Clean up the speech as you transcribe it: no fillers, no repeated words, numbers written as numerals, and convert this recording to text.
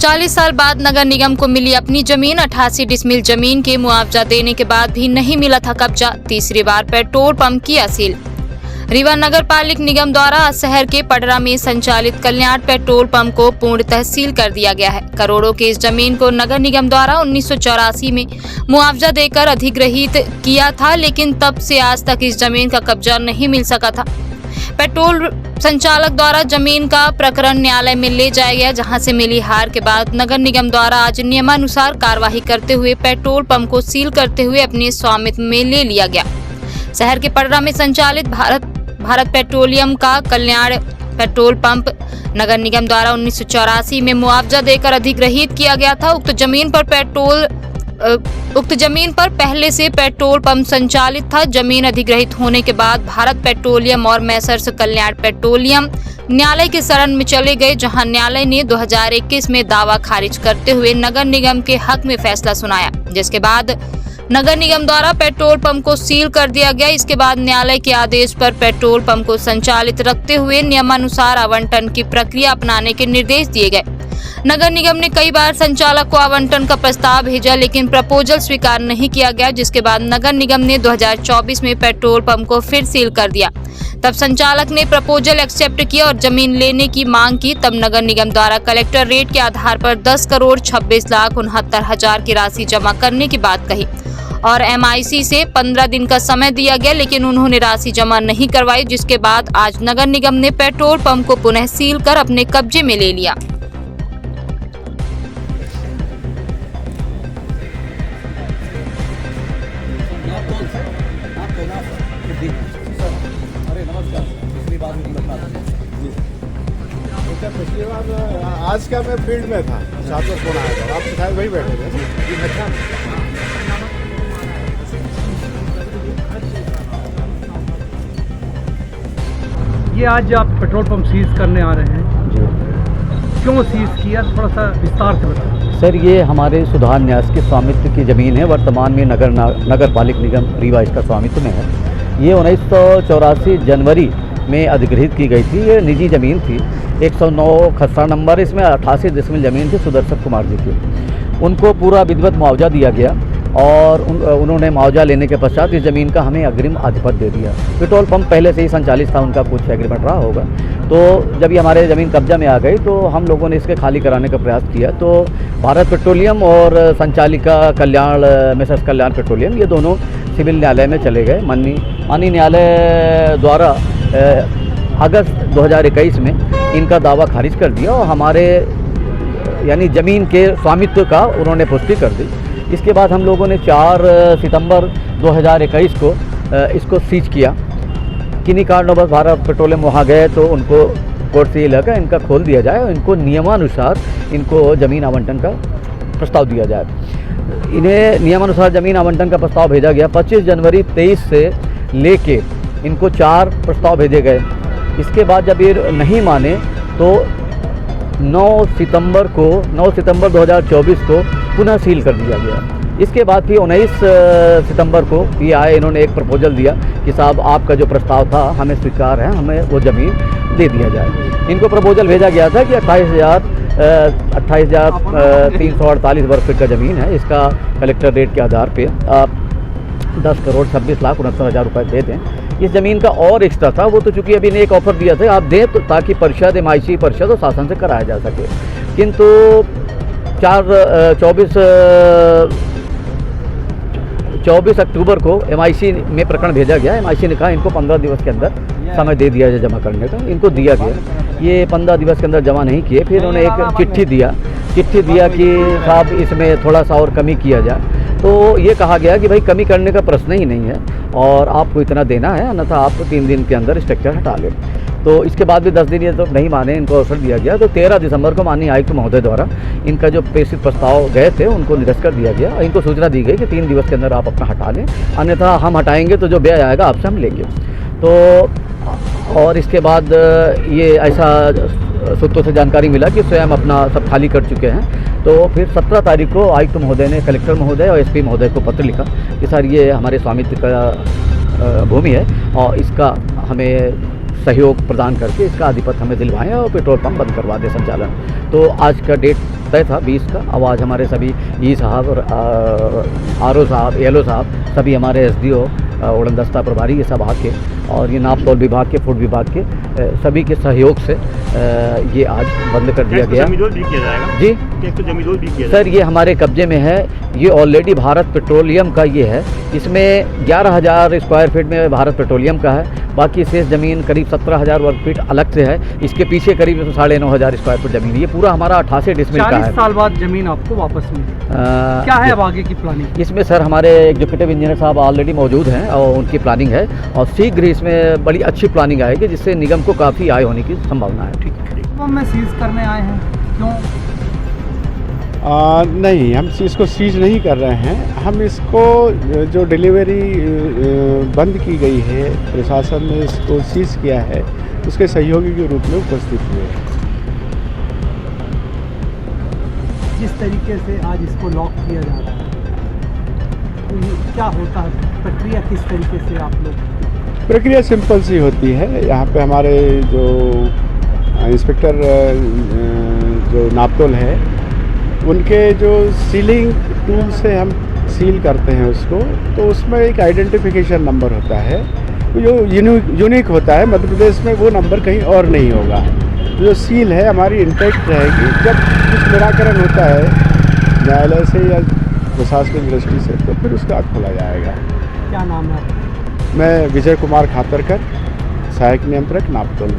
40 साल बाद नगर निगम को मिली अपनी जमीन। 88 डिसमिल जमीन के मुआवजा देने के बाद भी नहीं मिला था कब्जा। तीसरी बार पेट्रोल पंप किया सील। रीवा नगर पालिक निगम द्वारा शहर के पडरा में संचालित कल्याण पेट्रोल पंप को पूर्णतः सील कर दिया गया है। करोड़ों की इस जमीन को नगर निगम द्वारा 1984 में मुआवजा देकर अधिग्रहित किया था, लेकिन तब से आज तक इस जमीन का कब्जा नहीं मिल सका था। पेट्रोल संचालक द्वारा जमीन का प्रकरण न्यायालय में ले जाया गया, जहां से मिली हार के बाद नगर निगम द्वारा आज नियमानुसार कार्यवाही करते हुए पेट्रोल पंप को सील करते हुए अपने स्वामित्व में ले लिया गया। शहर के पडरा में संचालित भारत पेट्रोलियम का कल्याण पेट्रोल पंप नगर निगम द्वारा 1984 में मुआवजा देकर अधिग्रहित किया गया था। उक्त जमीन पर पहले से पेट्रोल पंप संचालित था। जमीन अधिग्रहित होने के बाद भारत पेट्रोलियम और मैसर्स कल्याण पेट्रोलियम न्यायालय के शरण में चले गए, जहां न्यायालय ने 2021 में दावा खारिज करते हुए नगर निगम के हक में फैसला सुनाया, जिसके बाद नगर निगम द्वारा पेट्रोल पंप को सील कर दिया गया। इसके बाद न्यायालय के आदेश पर पेट्रोल पंप को संचालित रखते हुए नियमानुसार आवंटन की प्रक्रिया अपनाने के निर्देश दिए गए। नगर निगम ने कई बार संचालक को आवंटन का प्रस्ताव भेजा, लेकिन प्रपोजल स्वीकार नहीं किया गया, जिसके बाद नगर निगम ने 2024 में पेट्रोल पंप को फिर सील कर दिया। तब संचालक ने प्रपोजल एक्सेप्ट किया और जमीन लेने की मांग की। तब नगर निगम द्वारा कलेक्टर रेट के आधार पर 10,26,69,000 की राशि जमा करने की बात कही और MIC से 15 दिन का समय दिया गया, लेकिन उन्होंने राशि जमा नहीं करवाई, जिसके बाद आज नगर निगम ने पेट्रोल पंप को पुनः सील कर अपने कब्जे में ले लिया। पिछली बार आज क्या मैं फील्ड में था, साथ में फोन आया था, आप शायद वही बैठे थे। ये आज आप पेट्रोल पंप सीज करने आ रहे हैं जी, क्यों सीज किया, थोड़ा सा विस्तार से बताएं। सर, ये हमारे सुधार न्यास के स्वामित्व की ज़मीन है। वर्तमान में नगर पालिक निगम रीवा इसका स्वामित्व में है। ये 1984 जनवरी में अधिग्रहित की गई थी। ये निजी ज़मीन थी। 109 खसरा नंबर, इसमें 88 डिसमिल ज़मीन थी सुदर्शन कुमार जी की। उनको पूरा विधिवत मुआवजा दिया गया और उन्होंने मुआवजा लेने के पश्चात इस ज़मीन का हमें अग्रिम अधिपत्र दे दिया। पेट्रोल पंप पहले से ही संचालित था, उनका कुछ एग्रीमेंट रहा होगा। तो जब ये हमारे ज़मीन कब्जा में आ गई तो हम लोगों ने इसके खाली कराने का प्रयास किया। तो भारत पेट्रोलियम और संचालिका कल्याण मैसर्स कल्याण पेट्रोलियम, ये दोनों सिविल न्यायालय में चले गए। माननीय न्यायालय द्वारा अगस्त 2021 में इनका दावा खारिज कर दिया और हमारे यानी ज़मीन के स्वामित्व का उन्होंने पुष्टि कर दी। इसके बाद हम लोगों ने 4 सितंबर 2021 को इसको सीज किया। किन्हीं कारणों बस भारत पेट्रोलियम वहाँ गए तो उनको कोर्ट से ये लगा इनका खोल दिया जाए और इनको नियमानुसार इनको ज़मीन आवंटन का प्रस्ताव दिया जाए। इन्हें नियमानुसार ज़मीन आवंटन का प्रस्ताव भेजा गया। 25 जनवरी 23 से लेके इनको 4 प्रस्ताव भेजे गए। इसके बाद जब ये नहीं माने तो 9 सितंबर 2024 को पुनः सील कर दिया गया। इसके बाद फिर 19 सितंबर को ये आए, इन्होंने एक प्रपोजल दिया कि साहब आपका जो प्रस्ताव था हमें स्वीकार है, हमें वो ज़मीन दे दिया जाए। इनको प्रपोजल भेजा गया था कि 28,348 वर्ग फीट का ज़मीन है, इसका कलेक्टर रेट के आधार पे आप 10,26,69,000 रुपये दे दें। इस ज़मीन का और एक्स्ट्रा था, वो तो चूँकि अभी ने एक ऑफ़र दिया था आप दें तो ताकि परिषद MIC परिषद और शासन से कराया जा सके। किंतु 24 अक्टूबर को MIC में प्रकरण भेजा गया। MIC ने कहा इनको 15 दिवस के अंदर समय दे दिया जाए जमा करने का। इनको दिया गया, ये 15 दिवस के अंदर जमा नहीं किए। फिर उन्होंने एक चिट्ठी दिया कि साहब इसमें थोड़ा सा और कमी किया जाए। तो ये कहा गया कि भाई कमी करने का प्रश्न ही नहीं है और आपको इतना देना है, अन्यथा आप 3 दिन के अंदर स्ट्रक्चर हटा लें। तो इसके बाद भी 10 दिन ये तो नहीं माने, इनको अवसर दिया गया। तो 13 दिसंबर को माननीय आयुक्त महोदय द्वारा इनका जो प्रेषित प्रस्ताव गए थे उनको निरस्त कर दिया गया और इनको सूचना दी गई कि 3 दिवस के अंदर आप अपना हटा लें, अन्यथा हम हटाएंगे तो जो व्यय आएगा आपसे हम लेंगे। तो और इसके बाद ये ऐसा सूत्रों से जानकारी मिला कि स्वयं अपना सब खाली कर चुके हैं। तो फिर 17 तारीख को आयुक्त महोदय ने कलेक्टर महोदय और SP महोदय को पत्र लिखा कि सर ये हमारे स्वामित्व का भूमि है और इसका हमें सहयोग प्रदान करके इसका अधिपत्र हमें दिलवाएं और पेट्रोल पंप बंद करवा दें संचालन। तो आज का डेट तय था 20 का। अब आज हमारे सभी ई साहब और आरओ साहब, एलओ साहब, सभी हमारे एसडीओ, उड़नदस्ता प्रभारी, ये सब आके और ये नाप तौल विभाग के, फूड विभाग के सभी के सहयोग से ये आज बंद कर दिया गया। जमीन भी किया जाएगा जी, इसको जमीन भी किया सर ये हमारे कब्जे में है। ये ऑलरेडी भारत पेट्रोलियम का ये है। इसमें 11,000 स्क्वायर फीट में भारत पेट्रोलियम का है। बाकी शेष ज़मीन करीब 17,000 वर्ग फीट अलग से है। इसके पीछे करीब 9,500 स्क्वायर फीट ज़मीन। ये पूरा हमारा 88 डिसमिल का 40 है। साल बाद जमीन आपको वापस मिली, क्या है अब आगे की प्लानिंग? इसमें सर हमारे एग्जीक्यूटिव इंजीनियर साहब ऑलरेडी मौजूद हैं और उनकी प्लानिंग है और शीघ्र ही इसमें बड़ी अच्छी प्लानिंग आएगी जिससे निगम को काफ़ी आय होने की संभावना है। ठीक है। तो हम सीज करने आए हैं, क्यों? नहीं, हम इसको सीज नहीं कर रहे हैं। हम इसको जो डिलीवरी बंद की गई है, प्रशासन ने इसको सीज किया है, उसके सहयोगी के रूप में उपस्थित हुए। जिस तरीके से आज इसको लॉक किया जा रहा है, तो ये क्या होता है, प्रक्रिया किस तरीके से आप लोग? प्रक्रिया सिंपल सी होती है। यहाँ पे हमारे जो इंस्पेक्टर जो नापतोल है, उनके जो सीलिंग टूल से हम सील करते हैं उसको, तो उसमें एक आइडेंटिफिकेशन नंबर होता है जो यूनिक होता है। मध्य प्रदेश में वो नंबर कहीं और नहीं होगा। जो सील है हमारी इंटैक्ट रहेगी। जब कुछ निराकरण होता है न्यायालय से या प्रशासनिक दृष्टि से, तो फिर उसका खोला जाएगा। क्या नाम है आपका? मैं विजय कुमार खातरकर, सहायक नियंत्रक नापतोल।